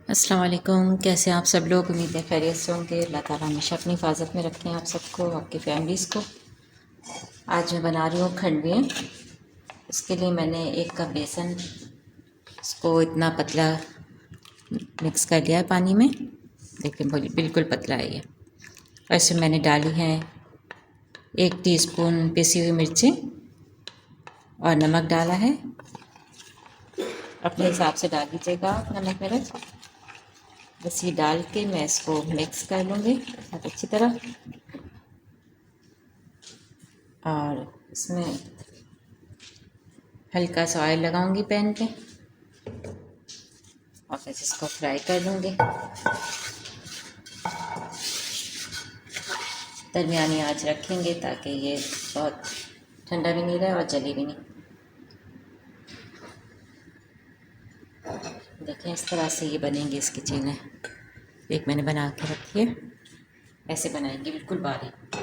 अस्सलाम वालेकुम। कैसे हैं आप सब लोग? उम्मीद है खैरियत से होंगे। अल्लाह ताला हमेशा अपनी हिफाजत में रखें आप सबको, आपकी फैमिलीज़ को। आज मैं बना रही हूँ खंडवियाँ। इसके लिए मैंने 1 कप बेसन, इसको इतना पतला मिक्स कर लिया है पानी में। देखिए बिल्कुल पतला है ये। और इसमें मैंने डाली हैं 1 टीस्पून पिसी हुई मिर्ची और नमक डाला है। अपने हिसाब से डाल दीजिएगा नमक मिर्च। बस ये डाल के मैं इसको मिक्स कर लूँगी बहुत अच्छी तरह। और इसमें हल्का सा ऑयल लगाऊंगी पैन पे और फिर इसको फ्राई कर लूँगी। दरमियानी आंच रखेंगे ताकि ये बहुत ठंडा भी नहीं रहे और जली भी नहीं। देखें इस तरह से ये बनेंगे इसकी चीज़ें। एक मैंने बना के रखी है, ऐसे बनाएंगे बिल्कुल बारीक।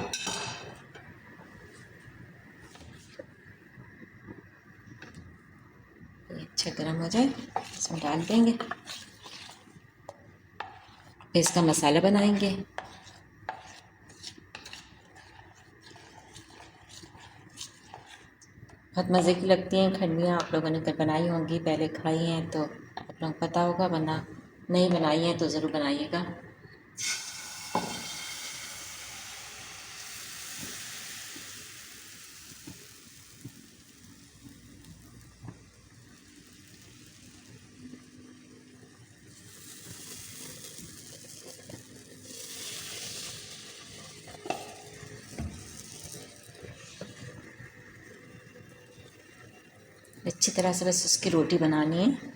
ये अच्छा गर्म हो जाए, इसमें डाल देंगे। फिर इसका मसाला बनाएंगे। बहुत मज़े की लगती हैं खंडवियाँ। आप लोगों ने कल बनाई होंगी, पहले खाई हैं तो आप लोगों को पता होगा, वरना नहीं बनाई हैं तो ज़रूर बनाइएगा। अच्छी तरह से बस उसकी रोटी बनानी है।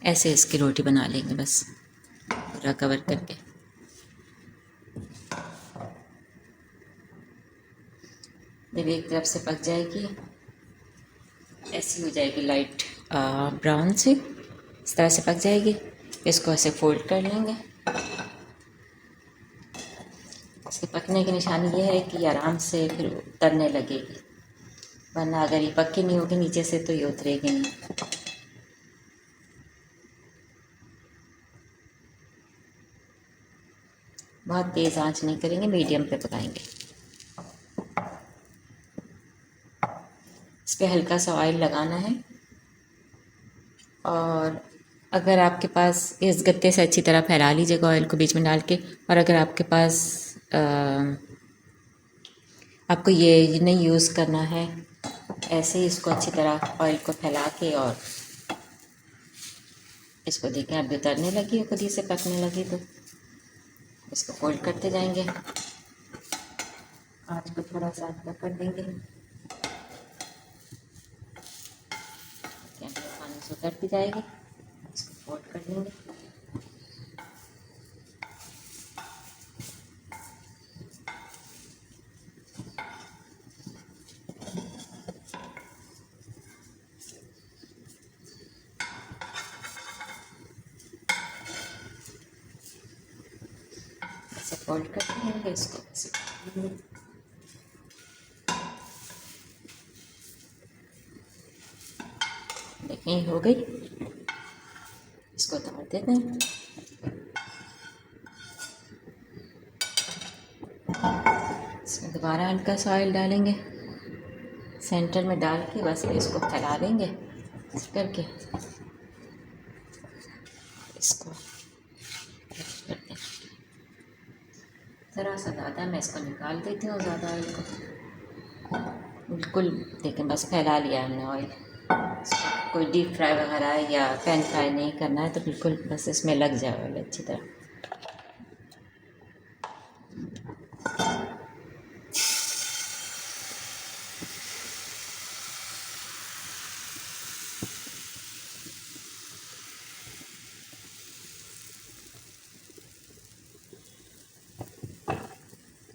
ऐसे इसकी रोटी बना लेंगे बस पूरा कवर करके। जब एक तरफ से पक जाएगी, ऐसी हो जाएगी लाइट ब्राउन सी, इस तरह से पक जाएगी। इसको ऐसे फोल्ड कर लेंगे। इसके पकने की निशानी ये है कि आराम से फिर उतरने लगेगी, वरना अगर ये पक्की नहीं होगी नीचे से तो ये उतरेगी नहीं। बहुत तेज़ आंच नहीं करेंगे, मीडियम पे पकाएंगे। इस पर हल्का सा ऑयल लगाना है। और अगर आपके पास इस गत्ते से अच्छी तरह फैला लीजिएगा ऑयल को बीच में डाल के। और अगर आपके पास आपको ये नहीं यूज़ करना है, ऐसे ही इसको अच्छी तरह ऑयल को फैला के और इसको देखें अब उतरने लगी, खुद ही से पकने लगी, तो इसको फोल्ड करते जाएंगे। आँच को थोड़ा सा हल्का कर देंगे। पानी से उतरती जाएगी, इसको फोल्ड कर लेंगे। ऐसे फोल्ड करते रहेंगे इसको ऐसे। देखें हो गई, इसको उतार देते हैं। इसमें दोबारा हल्का सा ऑयल डालेंगे, सेंटर में डाल के बस इसको फैला देंगे करके। इसको ज़रा सा ज़्यादा मैं इसको निकाल देती हूँ, ज़्यादा ऑयल को बिल्कुल। देखें बस फैला लिया हमने ऑयल। कोई डीप फ्राई वगैरह या पैन फ्राई नहीं करना है, तो बिल्कुल बस इसमें लग जाए ऑयल अच्छी तरह।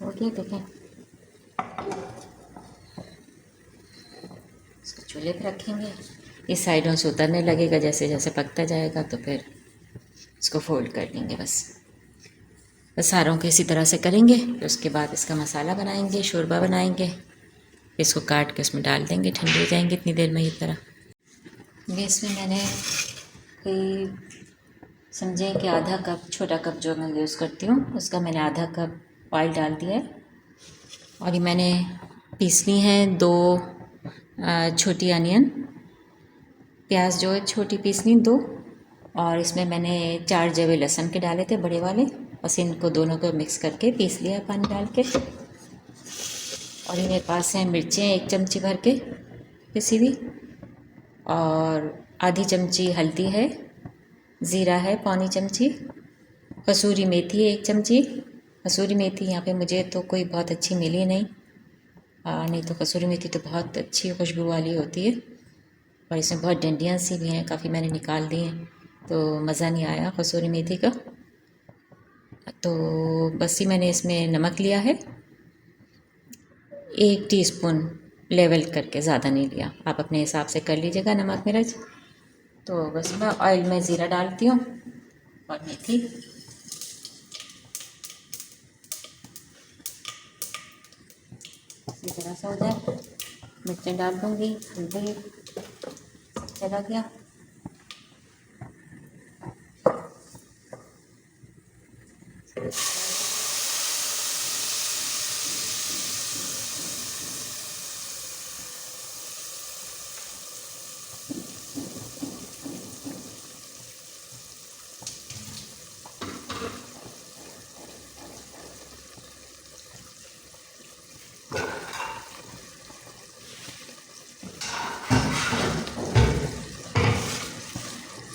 ओके देखें, इसको चूल्हे पे रखेंगे। इस साइडों से उतरने लगेगा, जैसे जैसे पकता जाएगा तो फिर इसको फोल्ड कर देंगे बस। सारों को इसी तरह से करेंगे। फिर उसके बाद इसका मसाला बनाएंगे, शोरबा बनाएंगे। इसको काट के उसमें डाल देंगे, ठंडी हो जाएंगे इतनी देर में ही तरह। गैस में मैंने कोई समझें कि आधा कप, छोटा कप जो मैं यूज़ करती हूँ उसका मैंने आधा कप ऑयल डाल दिया है। और ये मैंने पीसनी है 2 छोटी अनियन, प्याज जो है छोटी पीसनी 2। और इसमें मैंने 4 जवे लहसुन के डाले थे, बड़े वाले। बस इनको दोनों को मिक्स करके पीस लिया है पानी डाल के। और ये मेरे पास है मिर्चें 1 चमची भर के पिसी हुई, और आधी चमची हल्दी है, ज़ीरा है पौनी चमची, कसूरी मेथी है 1 चमची। कसूरी मेथी यहाँ पे मुझे तो कोई बहुत अच्छी मिली नहीं, नहीं तो कसूरी मेथी तो बहुत अच्छी खुशबू वाली होती है। और इसमें बहुत डंडियाँ सी भी हैं, काफ़ी मैंने निकाल दी हैं, तो मज़ा नहीं आया कसूरी मेथी का। तो बस ही मैंने इसमें नमक लिया है 1 टीस्पून लेवल करके, ज़्यादा नहीं लिया, आप अपने हिसाब से कर लीजिएगा नमक मिर्च। तो बस मैं ऑयल में ज़ीरा डालती हूँ और मेथी। इसी तरह से हो जाए, मिर्चें डाल दूँगी, हल्दी चला गया।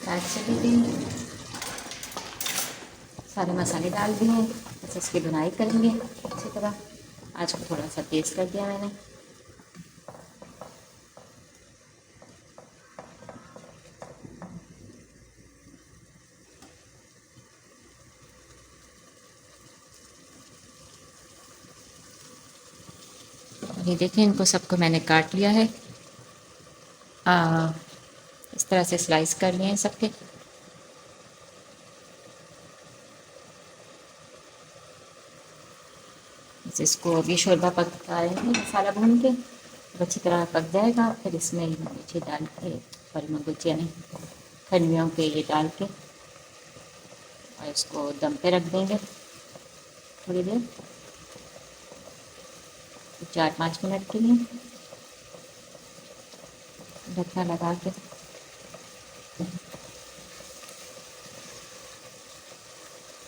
प्याज चली गई, सारे मसाले डाल दिए हैं। बस इसकी बुनाई करेंगे अच्छी तरह। आज को थोड़ा सा तेज़ कर दिया मैंने। ये देखें, इनको सबको मैंने काट लिया है, इस तरह से स्लाइस कर लिए हैं सबके। इसको अभी शोरबा पकाएंगे मसाला भून के, अच्छी तरह पक जाएगा। फिर इसमें मिर्ची डाल के, और गुजिया नहीं, खंडियों के ये डाल के, और इसको दम पे रख देंगे थोड़ी देर, 4-5 मिनट के लिए ढक्कन लगा के।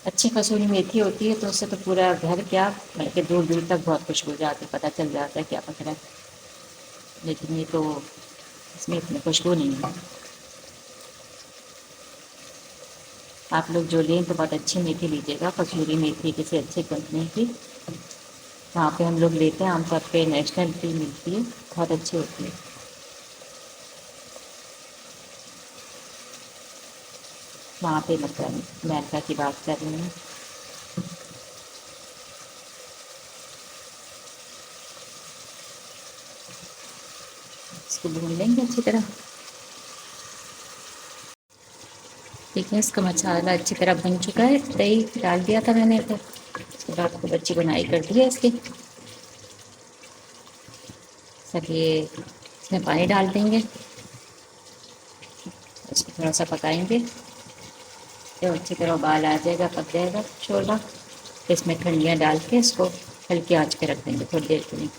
अच्छी कसूरी मेथी होती है तो उससे तो पूरा घर क्या बल्कि दूर दूर तक बहुत खुशबू जाती, पता चल जाता है क्या पक रहा है। लेकिन ये तो इसमें इतनी खुशबू नहीं है। आप लोग जो लें तो बहुत अच्छी मेथी लीजिएगा, कसूरी मेथी किसी अच्छी कंपनी की। वहाँ पे हम लोग लेते हैं आमतौर पे, नेशनल टी मिलती है, बहुत अच्छी होती है। वहाँ पे मतलब अमेरिका की बात कर रही हूँ। इसको भून लेंगे अच्छी तरह। ठीक है, इसका मसाला अच्छी तरह भुन चुका है। दही डाल दिया था मैंने, तो उसके बाद खूब अच्छी बुनाई कर दी है इसकी। सब ये इसमें पानी डाल देंगे, इसको थोड़ा सा पकाएंगे, तो अच्छी तरह उबाल आ जाएगा, पक जाएगा शोरबा। इसमें ठंडियाँ डाल के इसको हल्की आंच पे रख देंगे थोड़ी देर के लिए।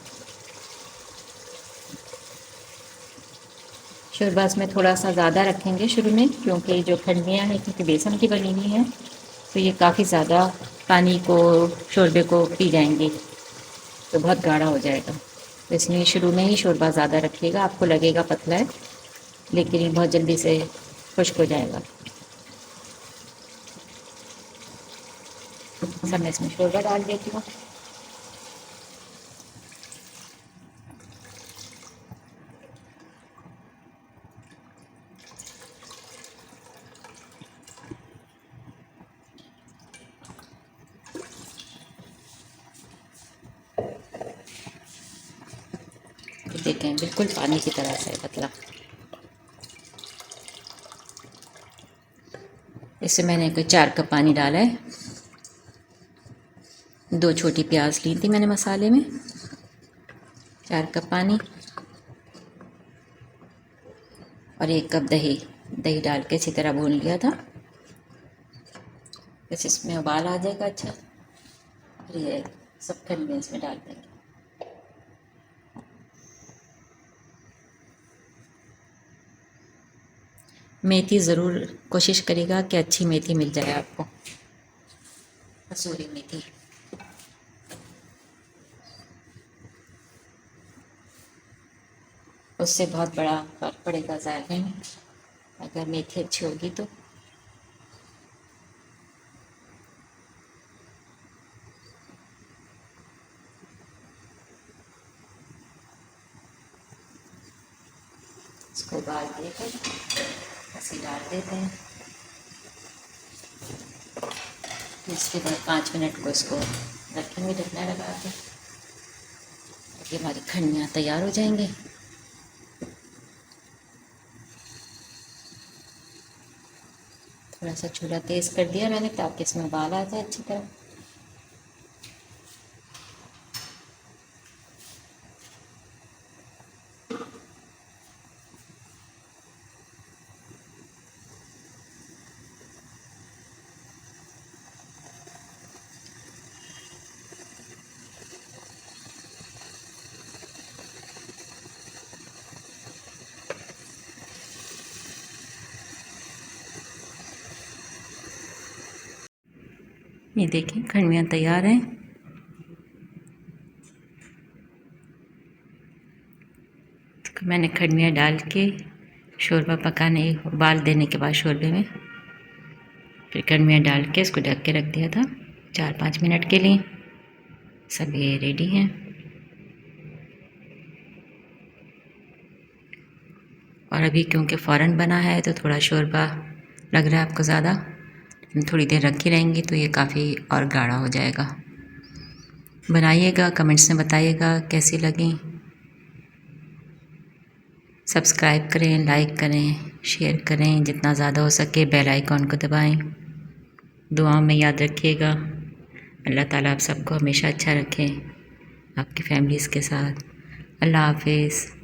शोरबा इसमें थोड़ा सा ज़्यादा रखेंगे शुरू में, क्योंकि जो खंडियाँ हैं क्योंकि बेसन की बनी हुई हैं, तो ये काफ़ी ज़्यादा पानी को, शोरबे को पी जाएंगी, तो बहुत गाढ़ा हो जाएगा। तो इसलिए शुरू में ही शोरबा ज़्यादा रखिएगा। आपको लगेगा पतला है, लेकिन ये बहुत जल्दी से खुश्क हो जाएगा। सब मैं इसमें शोरबा डाल देती हूँ। देखें, बिल्कुल पानी की तरह से पतला। इससे मैंने कोई 4 कप पानी डाला है। 2 छोटी प्याज ली थी मैंने मसाले में, 4 कप पानी और 1 कप दही डाल के अच्छी तरह भून लिया था। बस इसमें उबाल आ जाएगा अच्छा, फिर ये सब खंड इसमें डाल देंगे। मेथी ज़रूर कोशिश करिएगा कि अच्छी मेथी मिल जाए आपको, कसूरी मेथी। उससे बहुत बड़ा फर्क पड़ेगा जायके में अगर मेथी अच्छी होगी तो। इसको उबाल देकर ऐसे डाल देते हैं। इसके बाद 5 मिनट को इसको रखेंगे ढकना लगा के, ताकि हमारी खंडियाँ तैयार हो जाएंगी। थोड़ा सा चूल्हा तेज़ कर दिया मैंने ताकि इसमें उबाल आ जाए अच्छी तरह। ये देखिए खंडवियाँ तैयार हैं। तो मैंने खंडवियाँ डाल के शोरबा पकाने, उबाल देने के बाद शोरबे में फिर खंडवियाँ डाल के इसको ढक के रख दिया था 4-5 मिनट के लिए। सब ये रेडी हैं। और अभी क्योंकि फ़ौरन बना है तो थोड़ा शोरबा लग रहा है आपको ज़्यादा, थोड़ी देर रखी रहेंगी तो ये काफ़ी और गाढ़ा हो जाएगा। बनाइएगा, कमेंट्स में बताइएगा कैसी लगी। सब्सक्राइब करें, लाइक करें, शेयर करें, जितना ज़्यादा हो सके बेल आइकॉन को दबाएं। दुआओं में याद रखिएगा। अल्लाह ताला आप सबको हमेशा अच्छा रखें, आपकी फैमिलीज़ के साथ। अल्लाह हाफिज़।